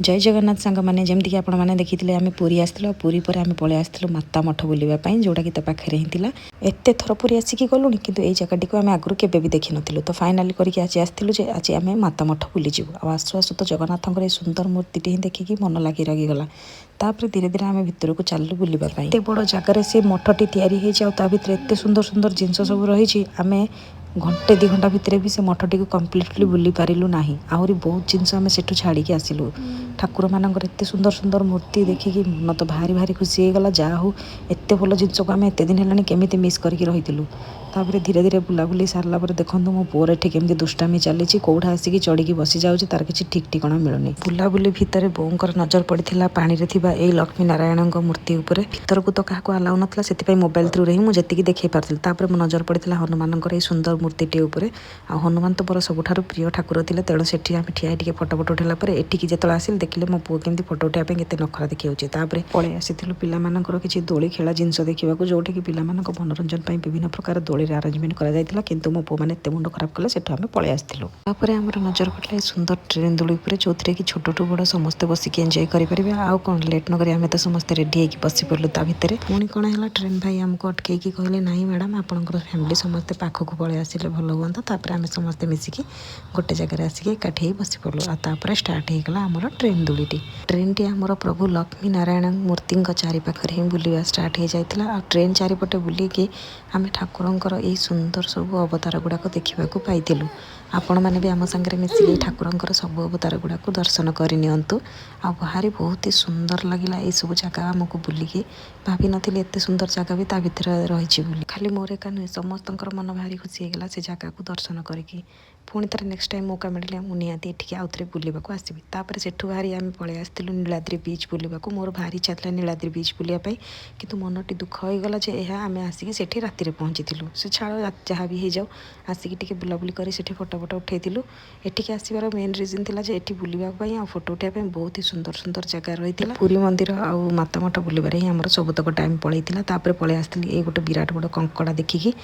जय जगन्नाथ सांग मैंने जमीक आपण मैंने देखी आम पुरी आसलु पुरी पर आम पलि आसलु माता मठ बुलापी जोटा कि तो पाखे ही था एत थर पुरी आसिक गलुणी कि यही जगह टी आम आगु के देखी नुँ तो फाइनाली करके आज आसलु आज आम माता मठ बुलीजु आसु आसु तो जगन्नाथ सुंदर मूर्ति ही देखिकी मन लगी रहीगला तापर धीरे धीरे आम भितर को चलू बुलापी एत बड़ जगार से मठटी या एत सुंदर सुंदर जिनस सब रही आम घंटे 2 घंटा भितर भी से मठटी को कम्प्लीटली बुली पारिलु नाही आहरी बहुत जिनस आम सेठू छाड़ी आसिलु ठाकुर मानकर एत सुंदर सुंदर मूर्ति देखिकी मन तो भारी भारी खुशी होगला जहा हो एत भल जिनस को आम एत दिन है केमी मिस करके रही तापर धीरे धीरे बुलाबुली सारा पर देखो मो पुअर एठी केमती दुष्टामी चली कौड़ा आसिक चढ़ी बसी जाऊँगी तार किसी ठीक ठिकाना मिलूनी बुलाबुली भितर बोंकर नजर पड़ा पानी रे थिबा ए लक्ष्मी नारायण मूर्ति उपरे भीतर को तो क्या अलाउ नाला से मोबाइल थ्रू रे मुझे देखी पार्थिल तापर मो नजर पड़ा हनुमान सुंदर मूर्तिटे उपरे आ हनुमान तो मोर सबुठारु प्रिय ठाकुर थिले तेणु सेठी आम ठिया टिके फोटो फोटो उठेला पर एठिकी जेतला आसिल देखिले मो पुओ केमती फोटो उठाइबा केते नखरा देखि होची तापर पळे आसीथिलु पिलामानकर किछि दोली खेला जिंस देखिबाकू जोठी कि पिलामानक मनोरंजन पई विभिन्न प्रकार दोली रे अरेंजमेंट करा जायतिला किंतु मो पुओ माने एते मुंड खराब कले सेठु आमे पळे आसीथिलु तापर हमर नजर पड़ला सुंदर ट्रेन दोली उपरे जोथरे कि छोटटू बड़ समस्त बसिक एंजॉय करि परिबे आ कोन लेट न करी आमे तो समस्त रेडी हेकी बसी पड़लु ता भितरे पुणी कोन हैला ट्रेन भाई हमको अटके की कहले नाही मैडम आपनकर फैमिली समस्त पाखक पळे आसिले भलो हुआ तापर आम समस्ते मिसिकी गोटे जगह आसिक एकाठी बसी पड़ू आपर स्टार्ट होगा आमर ट्रेन दोलीटी ट्रेन टी आमर प्रभु लक्ष्मी नारायण मूर्ति चारिपाखर ही बुलवा स्टार्ट हो जाता आ ट्रेन चारिपटे बुलिकी आम ठाकुरंकर यही सुंदर सब अवतार गुड़ाक देखा पाइलु आपण मैंने भी आम सांगे मिसिक ठाकुरंकर सब अवतार गुड़ाक दर्शन करनियंतु आ बाहरी बहुत ही सुंदर लगिला ये सब जगह आमको बुलिकी भाभी नी एत सुंदर जगह भी ता भीतर रही खाली मोर एका नुहे समस्त मन भारी खुशी होगा से जगह को दर्शन करके पुणी थर नेक्स्ट टाइम मौका मिले मुझे निहाती एठिक आउ थे बुलवाक आसबि तापर सेठू भारी आम पलि आसलु नीलाद्री बीच बुलवाक मोर भारी इच्छा था नीलाद्री बीच बुलापाई किंतु मनटी दुख होगला जे आम आसिक सेठी राति पहुँची से छाड़ जहाँ भी हो जाऊ आसिक टिके बुलाबुली कर सेठी फोटो फोटो उठेलु एठिक आसबार मेन रिजन था जे एठी बुलापाई आ फोटो उठाई बहुत ही सुंदर सुंदर जगह रही पुरी मंदिर आ माता मठ बुलबार ही आम सबतक टाइम पलैला तापर पलि आसली ये गोटे विराट बड़ कंकड़ा देखिकी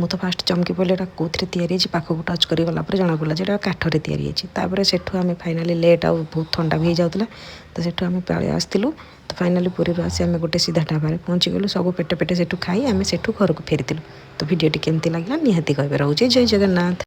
मु तो फास्ट चमकी पड़े कौन या पाखक टच करगला जना पड़ा जो काठर या सेठू आम फाइनाली लेट आ बहुत ठंडा भी हो जाता तो सेठू आम पलि आसलु तो फाइनाली पुरी आसी आम गोटे सीधा ढाबार पहुँची गलु सब पेटे पेटे सेठू खाई आम सेठू घर को फेरी तो भिडियोटी केमती लगे निहाती कहबे रोचे जय जगन्नाथ।